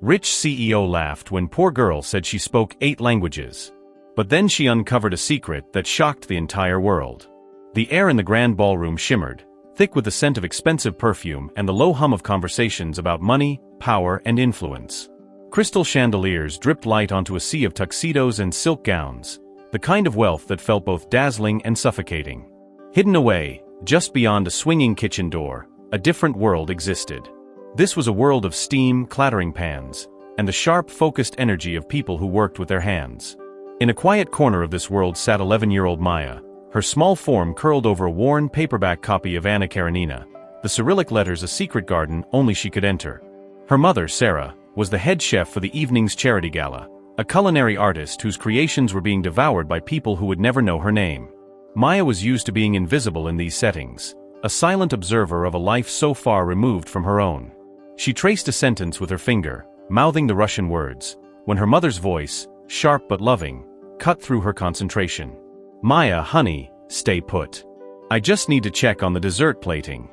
Rich CEO laughed when poor girl said she spoke 8 languages. But then she uncovered a secret that shocked the entire world. The air in the grand ballroom shimmered, thick with the scent of expensive perfume and the low hum of conversations about money, power, and influence. Crystal chandeliers dripped light onto a sea of tuxedos and silk gowns, the kind of wealth that felt both dazzling and suffocating. Hidden away, just beyond a swinging kitchen door, a different world existed. This was a world of steam, clattering pans, and the sharp, focused energy of people who worked with their hands. In a quiet corner of this world sat 11-year-old Maya, her small form curled over a worn paperback copy of Anna Karenina, the Cyrillic letters a secret garden only she could enter. Her mother, Sarah, was the head chef for the evening's charity gala, a culinary artist whose creations were being devoured by people who would never know her name. Maya was used to being invisible in these settings, a silent observer of a life so far removed from her own. She traced a sentence with her finger, mouthing the Russian words, when her mother's voice, sharp but loving, cut through her concentration. "Maya, honey, stay put. I just need to check on the dessert plating."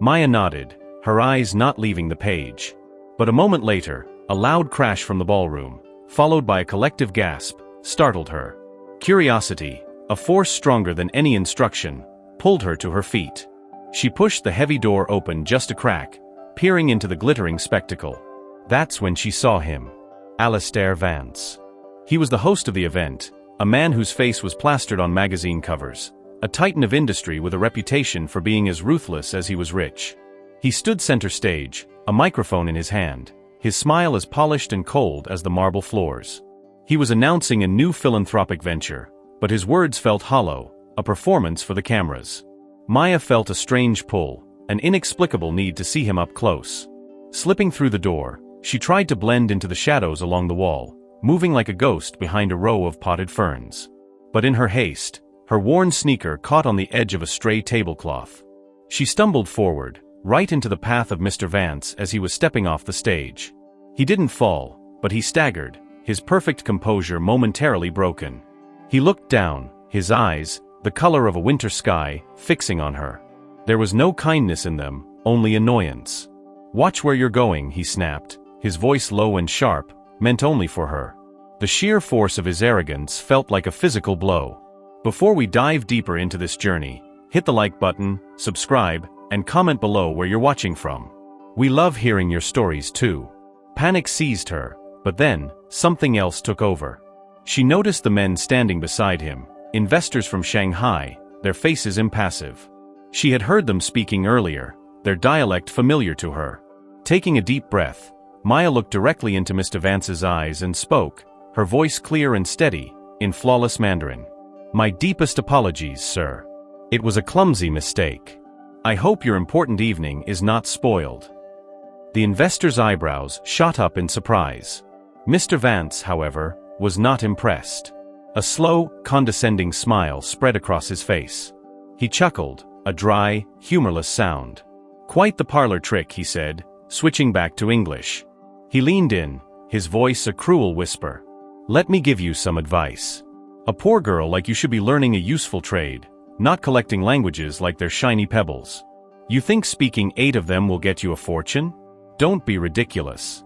Maya nodded, her eyes not leaving the page. But a moment later, a loud crash from the ballroom, followed by a collective gasp, startled her. Curiosity, a force stronger than any instruction, pulled her to her feet. She pushed the heavy door open just a crack, peering into the glittering spectacle. That's when she saw him. Alistair Vance. He was the host of the event, a man whose face was plastered on magazine covers, a titan of industry with a reputation for being as ruthless as he was rich. He stood center stage, a microphone in his hand, his smile as polished and cold as the marble floors. He was announcing a new philanthropic venture, but his words felt hollow, a performance for the cameras. Maya felt a strange pull, an inexplicable need to see him up close. Slipping through the door, she tried to blend into the shadows along the wall, moving like a ghost behind a row of potted ferns. But in her haste, her worn sneaker caught on the edge of a stray tablecloth. She stumbled forward, right into the path of Mr. Vance as he was stepping off the stage. He didn't fall, but he staggered, his perfect composure momentarily broken. He looked down, his eyes, the color of a winter sky, fixing on her. There was no kindness in them, only annoyance. "Watch where you're going," he snapped, his voice low and sharp, meant only for her. The sheer force of his arrogance felt like a physical blow. Before we dive deeper into this journey, hit the like button, subscribe, and comment below where you're watching from. We love hearing your stories too. Panic seized her, but then, something else took over. She noticed the men standing beside him, investors from Shanghai, their faces impassive. She had heard them speaking earlier, their dialect familiar to her. Taking a deep breath, Maya looked directly into Mr. Vance's eyes and spoke, her voice clear and steady, in flawless Mandarin. "My deepest apologies, sir. It was a clumsy mistake. I hope your important evening is not spoiled." The investor's eyebrows shot up in surprise. Mr. Vance, however, was not impressed. A slow, condescending smile spread across his face. He chuckled, a dry, humorless sound. "Quite the parlor trick," he said, switching back to English. He leaned in, his voice a cruel whisper. "Let me give you some advice. A poor girl like you should be learning a useful trade, not collecting languages like they're shiny pebbles. You think speaking 8 of them will get you a fortune? Don't be ridiculous."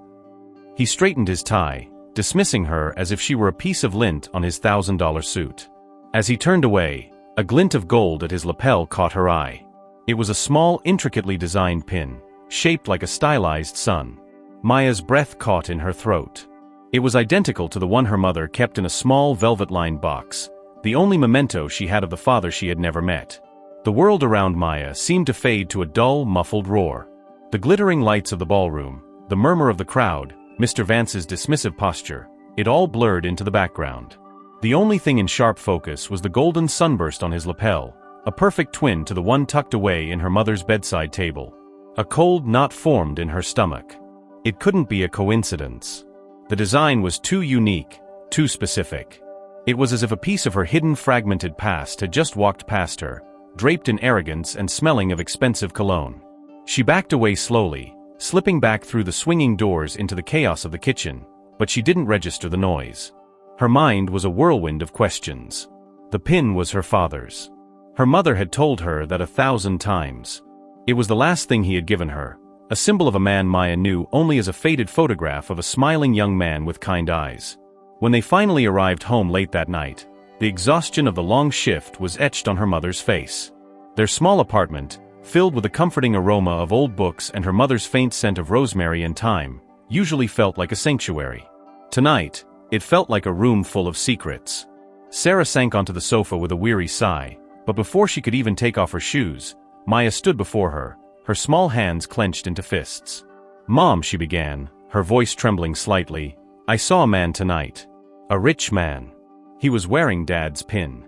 He straightened his tie, dismissing her as if she were a piece of lint on his $1,000 suit. As he turned away, a glint of gold at his lapel caught her eye. It was a small, intricately designed pin, shaped like a stylized sun. Maya's breath caught in her throat. It was identical to the one her mother kept in a small velvet-lined box, the only memento she had of the father she had never met. The world around Maya seemed to fade to a dull, muffled roar. The glittering lights of the ballroom, the murmur of the crowd, Mr. Vance's dismissive posture, it all blurred into the background. The only thing in sharp focus was the golden sunburst on his lapel, a perfect twin to the one tucked away in her mother's bedside table. A cold knot formed in her stomach. It couldn't be a coincidence. The design was too unique, too specific. It was as if a piece of her hidden fragmented past had just walked past her, draped in arrogance and smelling of expensive cologne. She backed away slowly, slipping back through the swinging doors into the chaos of the kitchen, but she didn't register the noise. Her mind was a whirlwind of questions. The pin was her father's. Her mother had told her that 1,000 times. It was the last thing he had given her, a symbol of a man Maya knew only as a faded photograph of a smiling young man with kind eyes. When they finally arrived home late that night, the exhaustion of the long shift was etched on her mother's face. Their small apartment, filled with the comforting aroma of old books and her mother's faint scent of rosemary and thyme, usually felt like a sanctuary. Tonight, it felt like a room full of secrets. Sarah sank onto the sofa with a weary sigh, but before she could even take off her shoes, Maya stood before her, her small hands clenched into fists. "Mom," she began, her voice trembling slightly, "I saw a man tonight. A rich man. He was wearing Dad's pin."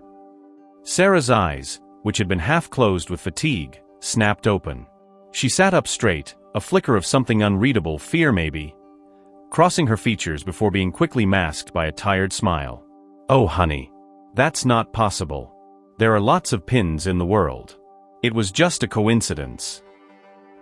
Sarah's eyes, which had been half closed with fatigue, snapped open. She sat up straight, a flicker of something unreadable, fear maybe, crossing her features before being quickly masked by a tired smile. "Oh honey. That's not possible. There are lots of pins in the world. It was just a coincidence."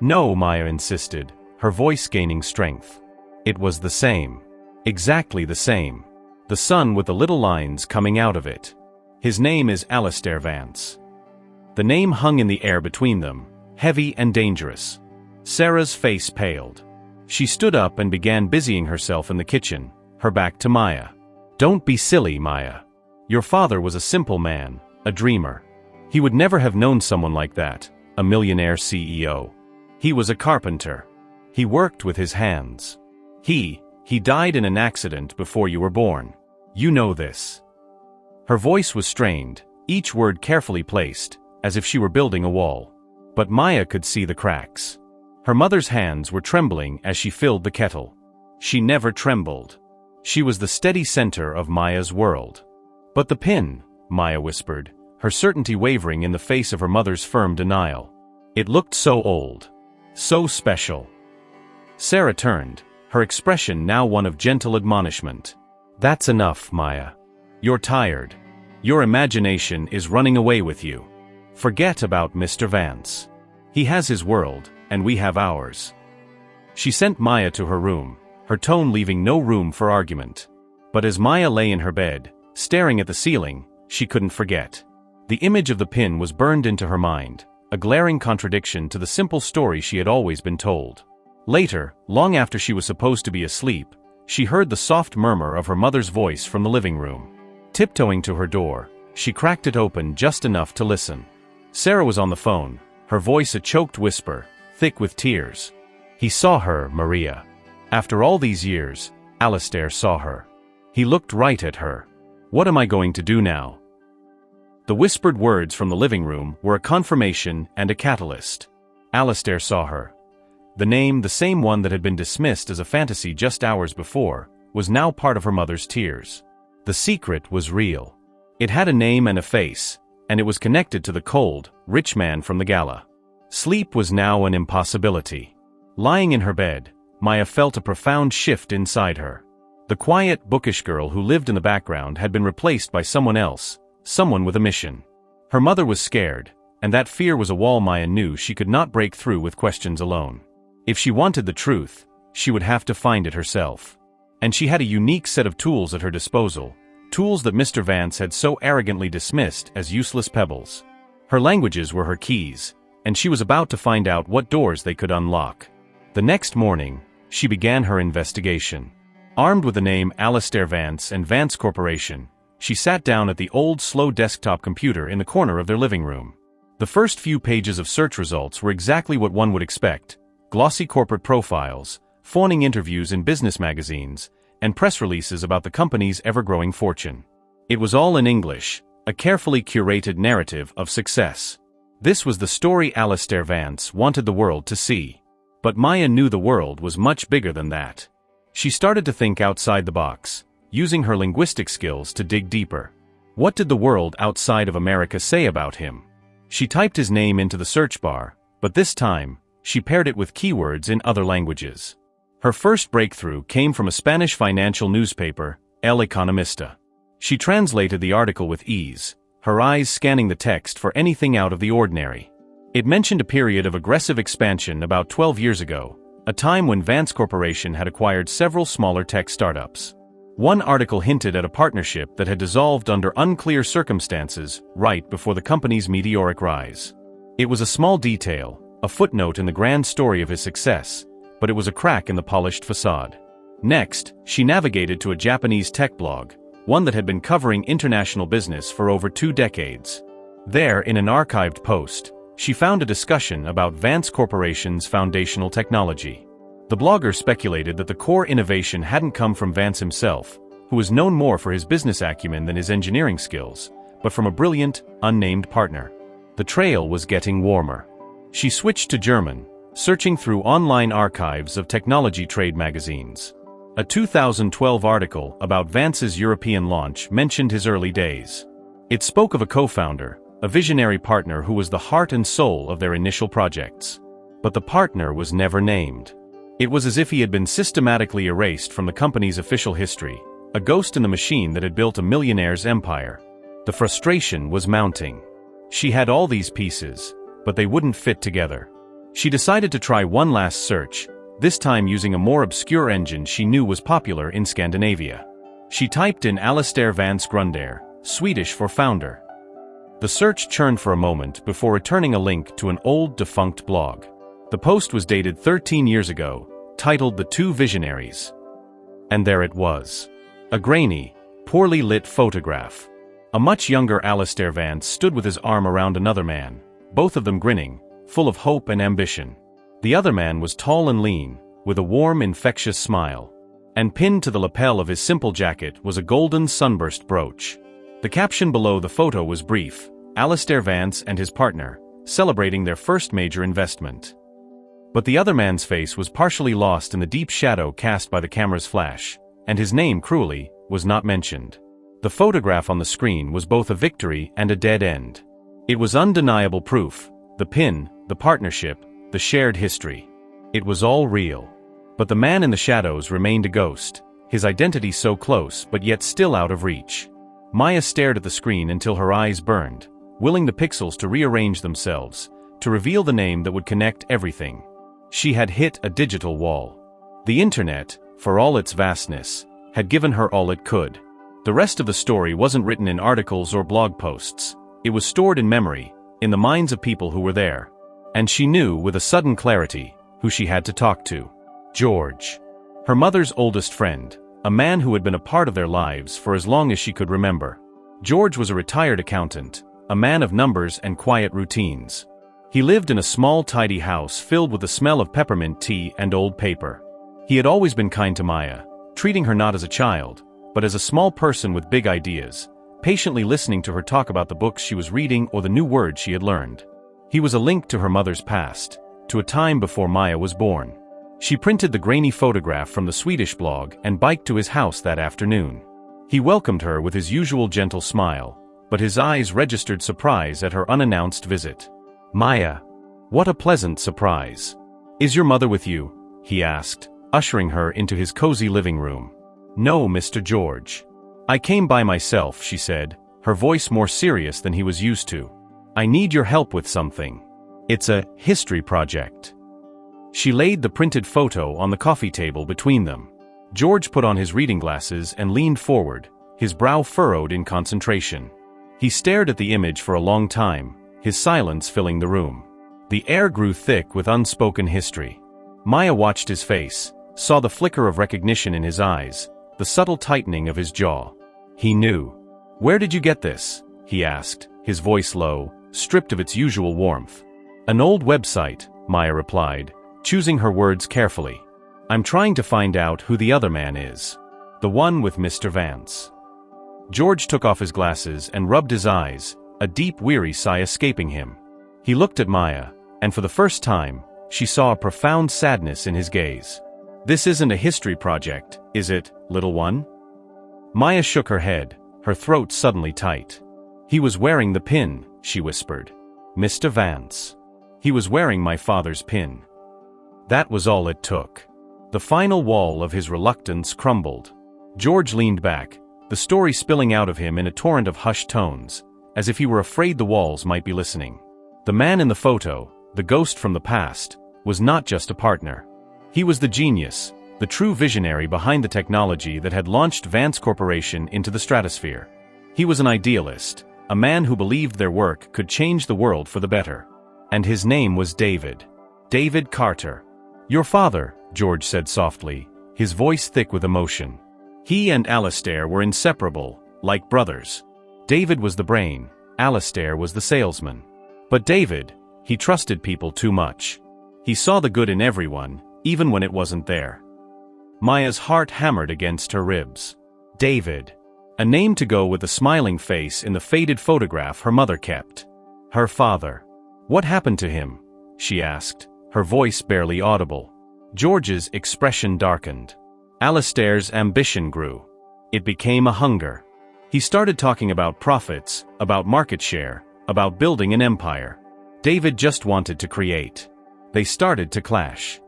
"No," Maya insisted, her voice gaining strength. "It was the same. Exactly the same. The sun with the little lines coming out of it. His name is Alistair Vance." The name hung in the air between them, heavy and dangerous. Sarah's face paled. She stood up and began busying herself in the kitchen, her back to Maya. "Don't be silly, Maya. Your father was a simple man, a dreamer. He would never have known someone like that, a millionaire CEO. He was a carpenter. He worked with his hands. He died in an accident before you were born. You know this." Her voice was strained, each word carefully placed, as if she were building a wall. But Maya could see the cracks. Her mother's hands were trembling as she filled the kettle. She never trembled. She was the steady center of Maya's world. "But the pin," Maya whispered, her certainty wavering in the face of her mother's firm denial. "It looked so old. So special." Sarah turned, her expression now one of gentle admonishment. "That's enough, Maya. You're tired. Your imagination is running away with you. Forget about Mr. Vance. He has his world, and we have ours." She sent Maya to her room, her tone leaving no room for argument. But as Maya lay in her bed, staring at the ceiling, she couldn't forget. The image of the pin was burned into her mind, a glaring contradiction to the simple story she had always been told. Later, long after she was supposed to be asleep, she heard the soft murmur of her mother's voice from the living room. Tiptoeing to her door, she cracked it open just enough to listen. Sarah was on the phone, her voice a choked whisper, thick with tears. "He saw her, Maria. After all these years, Alistair saw her. He looked right at her. What am I going to do now?" The whispered words from the living room were a confirmation and a catalyst. Alistair saw her. The name, the same one that had been dismissed as a fantasy just hours before, was now part of her mother's tears. The secret was real. It had a name and a face, and it was connected to the cold, rich man from the gala. Sleep was now an impossibility. Lying in her bed, Maya felt a profound shift inside her. The quiet, bookish girl who lived in the background had been replaced by someone else, someone with a mission. Her mother was scared, and that fear was a wall Maya knew she could not break through with questions alone. If she wanted the truth, she would have to find it herself. And she had a unique set of tools at her disposal, tools that Mr. Vance had so arrogantly dismissed as useless pebbles. Her languages were her keys, and she was about to find out what doors they could unlock. The next morning, she began her investigation. Armed with the name Alistair Vance and Vance Corporation, she sat down at the old, slow desktop computer in the corner of their living room. The first few pages of search results were exactly what one would expect: glossy corporate profiles, fawning interviews in business magazines, and press releases about the company's ever-growing fortune. It was all in English, a carefully curated narrative of success. This was the story Alistair Vance wanted the world to see. But Maya knew the world was much bigger than that. She started to think outside the box, using her linguistic skills to dig deeper. What did the world outside of America say about him? She typed his name into the search bar, but this time, she paired it with keywords in other languages. Her first breakthrough came from a Spanish financial newspaper, El Economista. She translated the article with ease, her eyes scanning the text for anything out of the ordinary. It mentioned a period of aggressive expansion about 12 years ago, a time when Vance Corporation had acquired several smaller tech startups. One article hinted at a partnership that had dissolved under unclear circumstances right before the company's meteoric rise. It was a small detail, a footnote in the grand story of his success, but it was a crack in the polished facade. Next, she navigated to a Japanese tech blog, one that had been covering international business for over 2 decades. There, in an archived post, she found a discussion about Vance Corporation's foundational technology. The blogger speculated that the core innovation hadn't come from Vance himself, who was known more for his business acumen than his engineering skills, but from a brilliant, unnamed partner. The trail was getting warmer. She switched to German, searching through online archives of technology trade magazines. A 2012 article about Vance's European launch mentioned his early days. It spoke of a co-founder, a visionary partner who was the heart and soul of their initial projects. But the partner was never named. It was as if he had been systematically erased from the company's official history, a ghost in the machine that had built a millionaire's empire. The frustration was mounting. She had all these pieces, but they wouldn't fit together. She decided to try one last search, this time using a more obscure engine she knew was popular in Scandinavia. She typed in Alistair Vance Grundair, Swedish for founder. The search churned for a moment before returning a link to an old defunct blog. The post was dated 13 years ago, titled The Two Visionaries. And there it was. A grainy, poorly lit photograph. A much younger Alistair Vance stood with his arm around another man, both of them grinning, full of hope and ambition. The other man was tall and lean, with a warm, infectious smile. And pinned to the lapel of his simple jacket was a golden sunburst brooch. The caption below the photo was brief: Alistair Vance and his partner, celebrating their first major investment. But the other man's face was partially lost in the deep shadow cast by the camera's flash, and his name, cruelly, was not mentioned. The photograph on the screen was both a victory and a dead end. It was undeniable proof: the pin, the partnership, the shared history. It was all real. But the man in the shadows remained a ghost, his identity so close but yet still out of reach. Maya stared at the screen until her eyes burned, willing the pixels to rearrange themselves, to reveal the name that would connect everything. She had hit a digital wall. The internet, for all its vastness, had given her all it could. The rest of the story wasn't written in articles or blog posts. It was stored in memory, in the minds of people who were there. And she knew, with a sudden clarity, who she had to talk to. George. Her mother's oldest friend, a man who had been a part of their lives for as long as she could remember. George was a retired accountant, a man of numbers and quiet routines. He lived in a small, tidy house filled with the smell of peppermint tea and old paper. He had always been kind to Maya, treating her not as a child, but as a small person with big ideas, patiently listening to her talk about the books she was reading or the new words she had learned. He was a link to her mother's past, to a time before Maya was born. She printed the grainy photograph from the Swedish blog and biked to his house that afternoon. He welcomed her with his usual gentle smile, but his eyes registered surprise at her unannounced visit. "Maya, what a pleasant surprise. Is your mother with you?" he asked, ushering her into his cozy living room. "No, Mr. George. I came by myself," she said, her voice more serious than he was used to. "I need your help with something. It's a history project." She laid the printed photo on the coffee table between them. George put on his reading glasses and leaned forward, his brow furrowed in concentration. He stared at the image for a long time, his silence filling the room. The air grew thick with unspoken history. Maya watched his face, saw the flicker of recognition in his eyes, the subtle tightening of his jaw. He knew. "Where did you get this?" he asked, his voice low, stripped of its usual warmth. "An old website," Maya replied, choosing her words carefully. "I'm trying to find out who the other man is. The one with Mr. Vance." George took off his glasses and rubbed his eyes, a deep, weary sigh escaping him. He looked at Maya, and for the first time, she saw a profound sadness in his gaze. "This isn't a history project, is it, little one?" Maya shook her head, her throat suddenly tight. "He was wearing the pin," she whispered. "Mr. Vance. He was wearing my father's pin." That was all it took. The final wall of his reluctance crumbled. George leaned back, the story spilling out of him in a torrent of hushed tones, as if he were afraid the walls might be listening. The man in the photo, the ghost from the past, was not just a partner. He was the genius, the true visionary behind the technology that had launched Vance Corporation into the stratosphere. He was an idealist, a man who believed their work could change the world for the better. And his name was David. David Carter. Your father, George said softly, his voice thick with emotion. He and Alastair were inseparable, like brothers. David was the brain, Alastair was the salesman. But David, he trusted people too much. He saw the good in everyone, even when it wasn't there. Maya's heart hammered against her ribs. David. A name to go with the smiling face in the faded photograph her mother kept. Her father. What happened to him? She asked, her voice barely audible. George's expression darkened. Alastair's ambition grew. It became a hunger. He started talking about profits, about market share, about building an empire. David just wanted to create. They started to clash.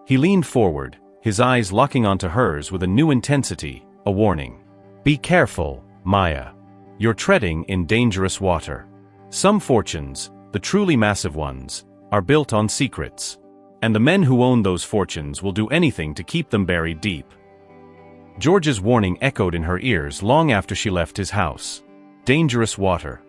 He leaned forward, his eyes locking onto hers with a new intensity, a warning. Be careful, Maya. You're treading in dangerous water. Some fortunes, the truly massive ones, are built on secrets. And the men who own those fortunes will do anything to keep them buried deep. George's warning echoed in her ears long after she left his house. Dangerous water.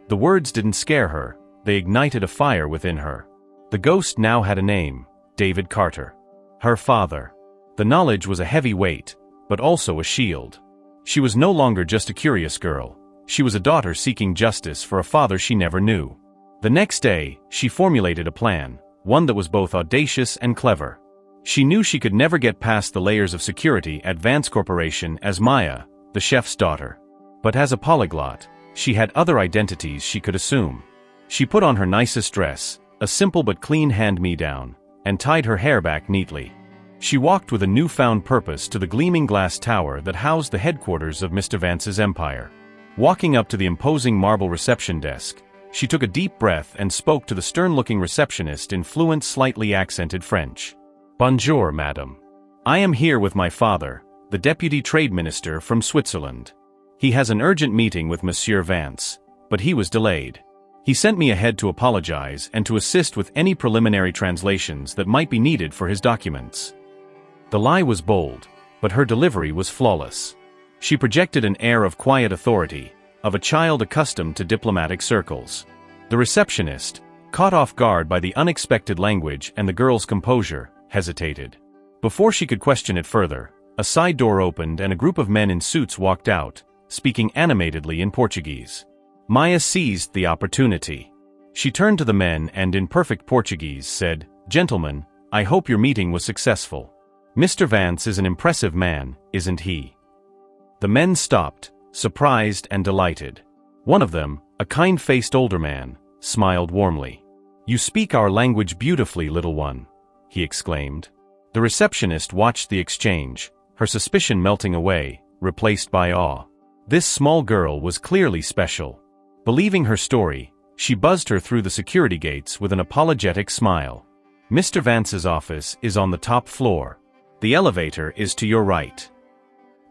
The words didn't scare her, they ignited a fire within her. The ghost now had a name, David Carter. Her father. The knowledge was a heavy weight, but also a shield. She was no longer just a curious girl. She was a daughter seeking justice for a father she never knew. The next day, she formulated a plan, one that was both audacious and clever. She knew she could never get past the layers of security at Vance Corporation as Maya, the chef's daughter. But as a polyglot, she had other identities she could assume. She put on her nicest dress, a simple but clean hand-me-down, and tied her hair back neatly. She walked with a newfound purpose to the gleaming glass tower that housed the headquarters of Mr. Vance's empire. Walking up to the imposing marble reception desk, she took a deep breath and spoke to the stern-looking receptionist in fluent, slightly accented French. Bonjour, madame. I am here with my father, the deputy trade minister from Switzerland. He has an urgent meeting with Monsieur Vance, but he was delayed. He sent me ahead to apologize and to assist with any preliminary translations that might be needed for his documents. The lie was bold, but her delivery was flawless. She projected an air of quiet authority, of a child accustomed to diplomatic circles. The receptionist, caught off guard by the unexpected language and the girl's composure, hesitated. Before she could question it further, a side door opened and a group of men in suits walked out, speaking animatedly in Portuguese. Maya seized the opportunity. She turned to the men and in perfect Portuguese said, "Gentlemen, I hope your meeting was successful. Mr. Vance is an impressive man, isn't he?" The men stopped, surprised and delighted. One of them, a kind-faced older man, smiled warmly. "You speak our language beautifully, little one," he exclaimed. The receptionist watched the exchange, her suspicion melting away, replaced by awe. This small girl was clearly special. Believing her story, she buzzed her through the security gates with an apologetic smile. "Mr. Vance's office is on the top floor. The elevator is to your right."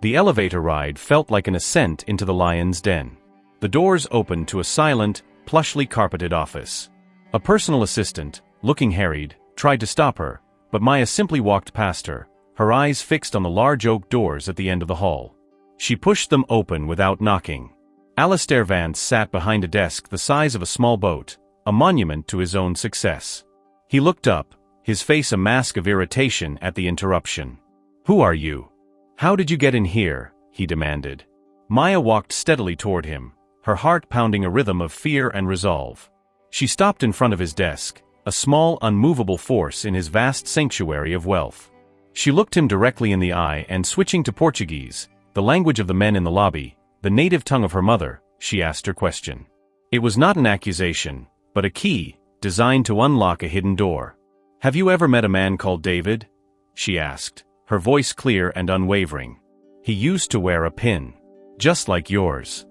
The elevator ride felt like an ascent into the lion's den. The doors opened to a silent, plushly carpeted office. A personal assistant, looking harried, tried to stop her, but Maya simply walked past her, her eyes fixed on the large oak doors at the end of the hall. She pushed them open without knocking. Alastair Vance sat behind a desk the size of a small boat, a monument to his own success. He looked up, his face a mask of irritation at the interruption. "Who are you? How did you get in here?" he demanded. Maya walked steadily toward him, her heart pounding a rhythm of fear and resolve. She stopped in front of his desk, a small, unmovable force in his vast sanctuary of wealth. She looked him directly in the eye and switching to Portuguese, the language of the men in the lobby, the native tongue of her mother, she asked her question. It was not an accusation, but a key, designed to unlock a hidden door. "Have you ever met a man called David?" she asked, her voice clear and unwavering. "He used to wear a pin. Just like yours."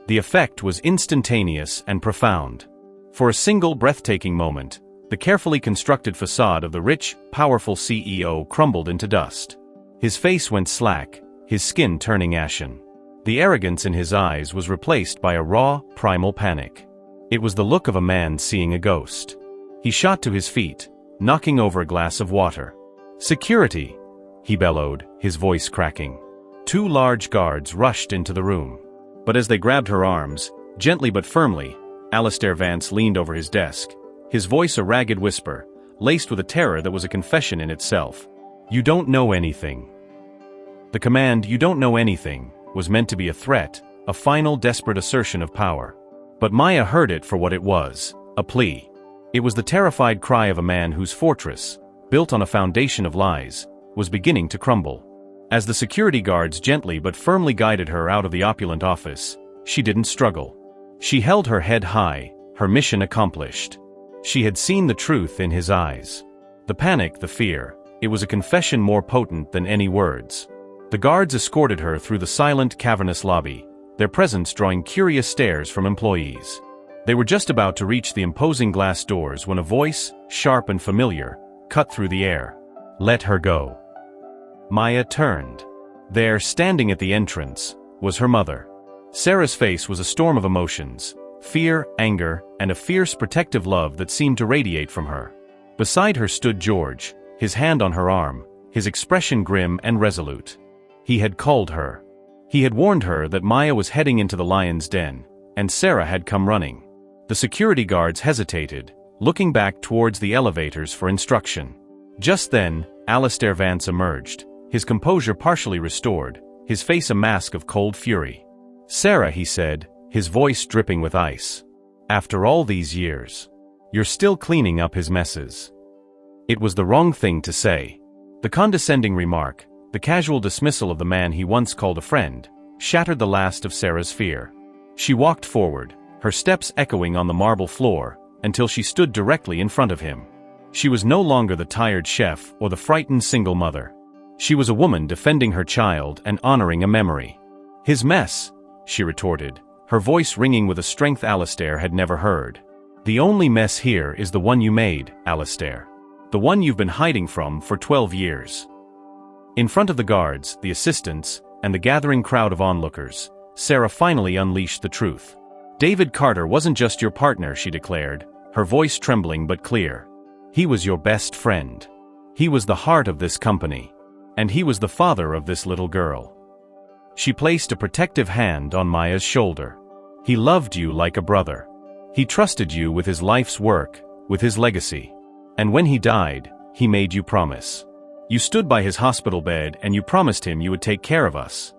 The effect was instantaneous and profound. For a single breathtaking moment, the carefully constructed facade of the rich, powerful CEO crumbled into dust. His face went slack, his skin turning ashen. The arrogance in his eyes was replaced by a raw, primal panic. It was the look of a man seeing a ghost. He shot to his feet, knocking over a glass of water. "Security!" he bellowed, his voice cracking. Two large guards rushed into the room. But as they grabbed her arms, gently but firmly, Alastair Vance leaned over his desk, his voice a ragged whisper, laced with a terror that was a confession in itself. "You don't know anything." The command, "you don't know anything," was meant to be a threat, a final desperate assertion of power. But Maya heard it for what it was, a plea. It was the terrified cry of a man whose fortress, built on a foundation of lies, was beginning to crumble. As the security guards gently but firmly guided her out of the opulent office, she didn't struggle. She held her head high, her mission accomplished. She had seen the truth in his eyes. The panic, the fear, it was a confession more potent than any words. The guards escorted her through the silent, cavernous lobby, their presence drawing curious stares from employees. They were just about to reach the imposing glass doors when a voice, sharp and familiar, cut through the air. "Let her go." Maya turned. There, standing at the entrance, was her mother. Sarah's face was a storm of emotions, fear, anger, and a fierce protective love that seemed to radiate from her. Beside her stood George, his hand on her arm, his expression grim and resolute. He had called her. He had warned her that Maya was heading into the lion's den, and Sarah had come running. The security guards hesitated, looking back towards the elevators for instruction. Just then, Alistair Vance emerged, his composure partially restored, his face a mask of cold fury. "Sarah," he said, his voice dripping with ice. "After all these years, you're still cleaning up his messes." It was the wrong thing to say. The condescending remark, the casual dismissal of the man he once called a friend, shattered the last of Sarah's fear. She walked forward, her steps echoing on the marble floor, until she stood directly in front of him. She was no longer the tired chef or the frightened single mother. She was a woman defending her child and honoring a memory. "His mess," she retorted, her voice ringing with a strength Alistair had never heard. "The only mess here is the one you made, Alistair. The one you've been hiding from for 12 years. In front of the guards, the assistants, and the gathering crowd of onlookers, Sarah finally unleashed the truth. "David Carter wasn't just your partner," she declared, her voice trembling but clear. "He was your best friend. He was the heart of this company. And he was the father of this little girl." She placed a protective hand on Maya's shoulder. "He loved you like a brother. He trusted you with his life's work, with his legacy. And when he died, he made you promise. You stood by his hospital bed and you promised him you would take care of us."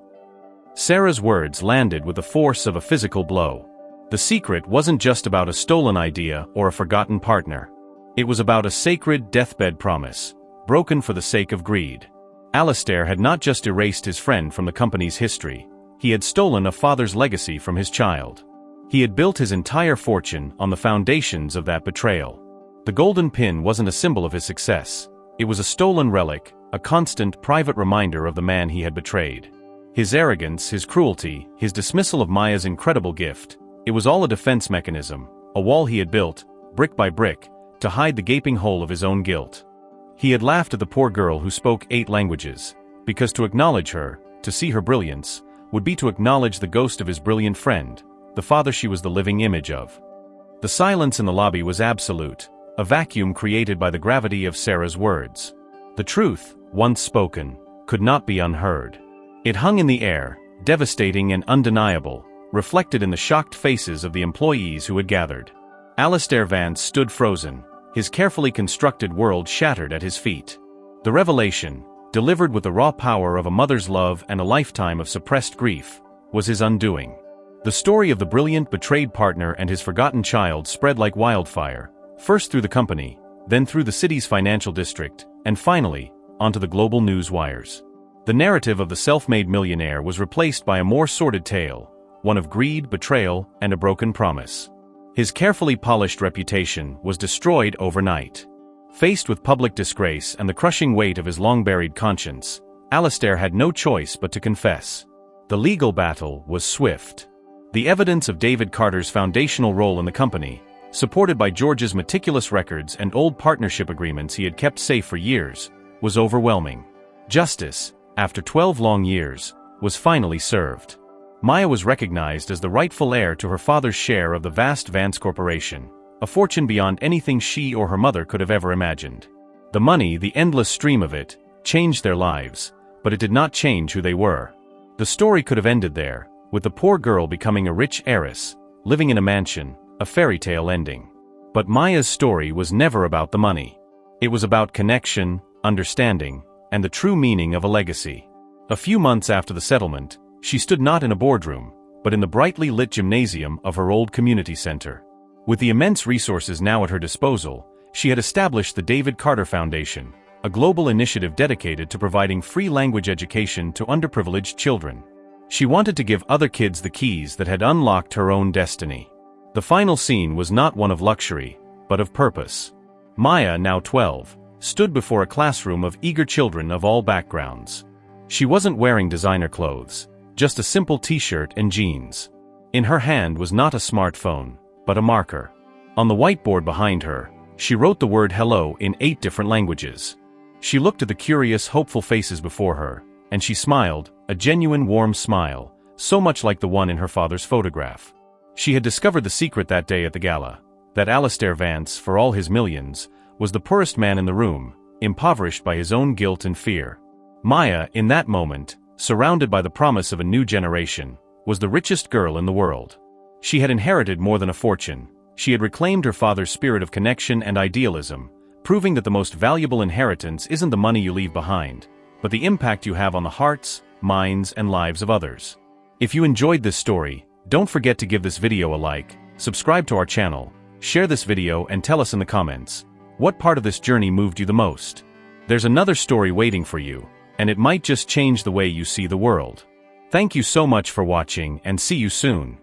Sarah's words landed with the force of a physical blow. The secret wasn't just about a stolen idea or a forgotten partner. It was about a sacred deathbed promise, broken for the sake of greed. Alistair had not just erased his friend from the company's history, he had stolen a father's legacy from his child. He had built his entire fortune on the foundations of that betrayal. The golden pin wasn't a symbol of his success. It was a stolen relic, a constant private reminder of the man he had betrayed. His arrogance, his cruelty, his dismissal of Maya's incredible gift, it was all a defense mechanism, a wall he had built, brick by brick, to hide the gaping hole of his own guilt. He had laughed at the poor girl who spoke 8 languages, because to acknowledge her, to see her brilliance, would be to acknowledge the ghost of his brilliant friend, the father she was the living image of. The silence in the lobby was absolute, a vacuum created by the gravity of Sarah's words. The truth, once spoken, could not be unheard. It hung in the air, devastating and undeniable, reflected in the shocked faces of the employees who had gathered. Alistair Vance stood frozen, his carefully constructed world shattered at his feet. The revelation, delivered with the raw power of a mother's love and a lifetime of suppressed grief, was his undoing. The story of the brilliant betrayed partner and his forgotten child spread like wildfire, first through the company, then through the city's financial district, and finally, onto the global news wires. The narrative of the self-made millionaire was replaced by a more sordid tale, one of greed, betrayal, and a broken promise. His carefully polished reputation was destroyed overnight. Faced with public disgrace and the crushing weight of his long-buried conscience, Alistair had no choice but to confess. The legal battle was swift. The evidence of David Carter's foundational role in the company, supported by George's meticulous records and old partnership agreements he had kept safe for years, was overwhelming. Justice, after 12 long years, was finally served. Maya was recognized as the rightful heir to her father's share of the vast Vance Corporation, a fortune beyond anything she or her mother could have ever imagined. The money, the endless stream of it, changed their lives, but it did not change who they were. The story could have ended there, with the poor girl becoming a rich heiress, living in a mansion, a fairy tale ending. But Maya's story was never about the money. It was about connection, understanding, and the true meaning of a legacy. A few months after the settlement, she stood not in a boardroom, but in the brightly lit gymnasium of her old community center. With the immense resources now at her disposal, she had established the David Carter Foundation, a global initiative dedicated to providing free language education to underprivileged children. She wanted to give other kids the keys that had unlocked her own destiny. The final scene was not one of luxury, but of purpose. Maya, now 12, stood before a classroom of eager children of all backgrounds. She wasn't wearing designer clothes, just a simple t-shirt and jeans. In her hand was not a smartphone, but a marker. On the whiteboard behind her, she wrote the word hello in 8 different languages. She looked at the curious, hopeful faces before her, and she smiled, a genuine warm smile, so much like the one in her father's photograph. She had discovered the secret that day at the gala, that Alistair Vance, for all his millions, was the poorest man in the room, impoverished by his own guilt and fear. Maya, in that moment, surrounded by the promise of a new generation, was the richest girl in the world. She had inherited more than a fortune. She had reclaimed her father's spirit of connection and idealism, proving that the most valuable inheritance isn't the money you leave behind, but the impact you have on the hearts, minds, and lives of others. If you enjoyed this story, don't forget to give this video a like, subscribe to our channel, share this video, and tell us in the comments, what part of this journey moved you the most? There's another story waiting for you, and it might just change the way you see the world. Thank you so much for watching, and see you soon.